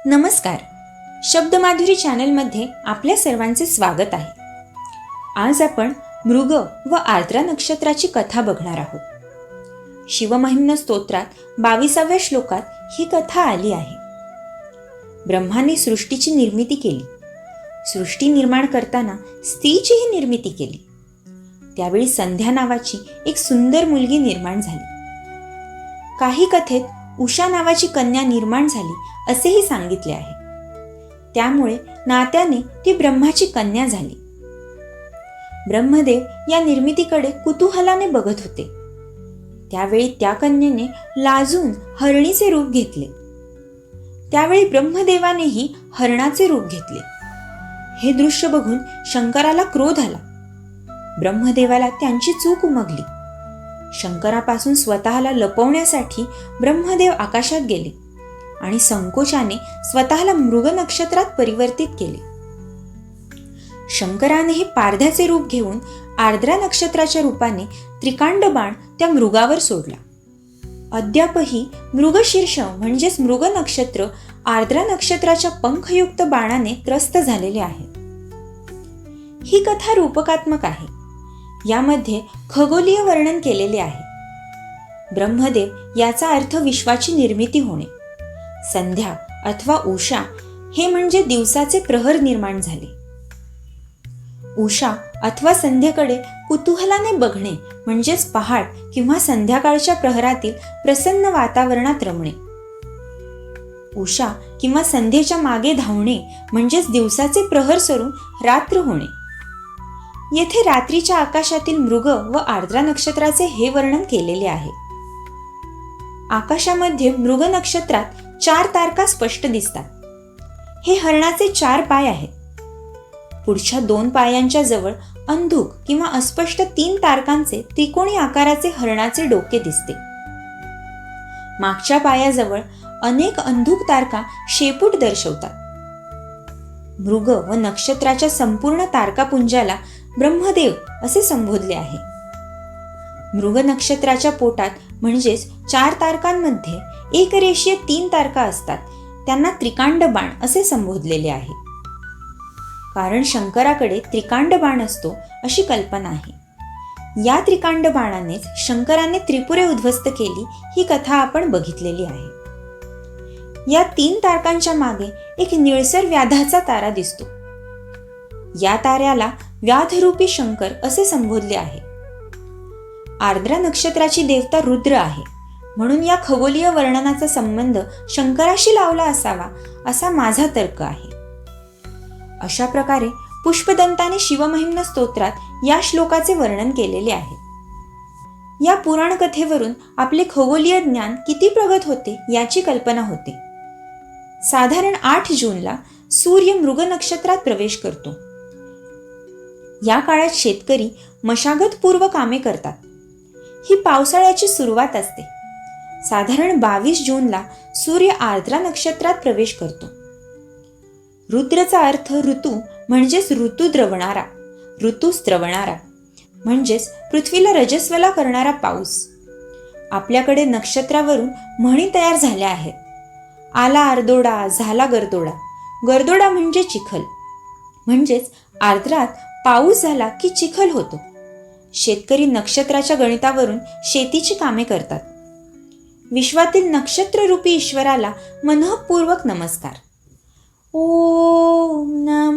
नमस्कार. शब्दमाधुरी चॅनलमध्ये आपल्या सर्वांचे स्वागत आहे. आज आपण मृग व आर्द्रा नक्षत्राची कथा बघणार आहोत. शिवमहिम्न स्तोत्रात 22व्या श्लोकात ही कथा आली आहे. ब्रह्माने सृष्टीची निर्मिती केली. सृष्टी निर्माण करताना स्त्रीचीही निर्मिती केली. त्यावेळी संध्या नावाची एक सुंदर मुलगी निर्माण झाली. काही कथेत उषा नावाची कन्या निर्माण झाली असेही सांगितले आहे. त्यामुळे नात्याने ती ब्रह्माची कन्या झाली. ब्रह्मदेव या निर्मितीकडे कुतूहलाने बघत होते. त्यावेळी त्या कन्येने लाजून हरणीचे रूप घेतले. त्यावेळी ब्रह्मदेवानेही हरणाचे रूप घेतले. हे दृश्य बघून शंकराला क्रोध आला. ब्रह्मदेवाला त्यांची चूक उमगली. शंकरापासून स्वतःला लपवण्यासाठी ब्रह्मदेव आकाशात गेले आणि संकोचाने स्वतःला मृग नक्षत्रात परिवर्तित केले. शंकरानेही पारध्याचे रूप घेऊन आर्द्रा नक्षत्राच्या रूपाने त्रिकांड बाण त्या मृगावर सोडला. अद्यापही मृगशीर्ष म्हणजेच मृग नक्षत्र आर्द्रा नक्षत्राच्या पंखयुक्त बाणाने त्रस्त झालेले आहे. ही कथा रूपकात्मक आहे. यामध्ये खगोलीय वर्णन केलेले आहे. ब्रह्मदेव याचा अर्थ विश्वाची निर्मिती होणे. संध्या अथवा उषा हे म्हणजे दिवसाचे प्रहर निर्माण झाले. उषा अथवा संध्येकडे कुतूहलाने बघणे म्हणजेच पहाट किंवा संध्याकाळच्या प्रहरातील प्रसन्न वातावरणात रमणे. उषा किंवा संध्येच्या मागे धावणे म्हणजेच दिवसाचे प्रहर सरून रात्र होणे. येथे रात्रीच्या आकाशातील मृग व आर्द्रा नक्षत्राचे हे वर्णन केलेले आहे. आकाशामध्ये मृग नक्षत्रात 4 तारका स्पष्ट दिसतात. हे हरणाचे 4 पाय आहेत. पुढच्या 2 पायांच्या जवळ अंधुक किंवा अस्पष्ट 3 तारकांचे त्रिकोणी आकाराचे हरणाचे डोके दिसते. मागच्या पायाजवळ अनेक अंधुक तारका शेपूट दर्शवतात. मृग व नक्षत्राच्या संपूर्ण तारकापुंजाला ब्रह्मदेव असे संबोधले आहे. मृग नक्षत्राच्या पोटात म्हणजेच 4 तारकांमध्ये एकरेषीय 3 तारका असतात. त्यांना त्रिकांड बाण असे संबोधलेले आहे. कारण शंकराकडे त्रिकांड बाण असतो अशी कल्पना आहे. या त्रिकांड बाणानेच शंकराने त्रिपुरे उद्ध्वस्त केली ही कथा आपण बघितलेली आहे. या 3 तारकांच्या मागे एक निळसर व्याधाचा तारा दिसतो. या ताऱ्याला व्याधरूपी शंकर असे संबोधले आहे. आर्द्रा नक्षत्राची देवता रुद्र आहे. म्हणून या खगोलीय वर्णनाचा संबंध शंकराशी लावला असावा असा माझा तर्क आहे. अशा प्रकारे पुष्पदंताने शिवमहिम्न स्तोत्रात या श्लोकाचे वर्णन केलेले आहे. या पुराण कथेवरून आपले खगोलीय ज्ञान किती प्रगत होते याची कल्पना होते. साधारण 8 जूनला सूर्य मृग नक्षत्रात प्रवेश करतो. या काळात शेतकरी मशागतपूर्व कामे करतात. ही पावसाळ्याची सुरुवात असते. साधारण 22 जूनला सूर्य आर्द्रा नक्षत्रात प्रवेश करतो. रुद्रचा अर्थ ऋतू म्हणजेच ऋतू द्रवणारा, ऋतू स्त्रवणारा म्हणजेच पृथ्वीला रजस्वला करणारा पाऊस. आपल्याकडे नक्षत्रावरून म्हणी तयार झाल्या आहेत. आला आर्दोडा, झाला गरदोडा. गरदोडा म्हणजे चिखल. म्हणजेच आर्द्रात पाऊस झाला की चिखल होतो. शेतकरी नक्षत्राच्या गणितावरून शेतीची कामे करतात. विश्वातील नक्षत्ररूपी ईश्वराला मनःपूर्वक नमस्कार. ओम नमः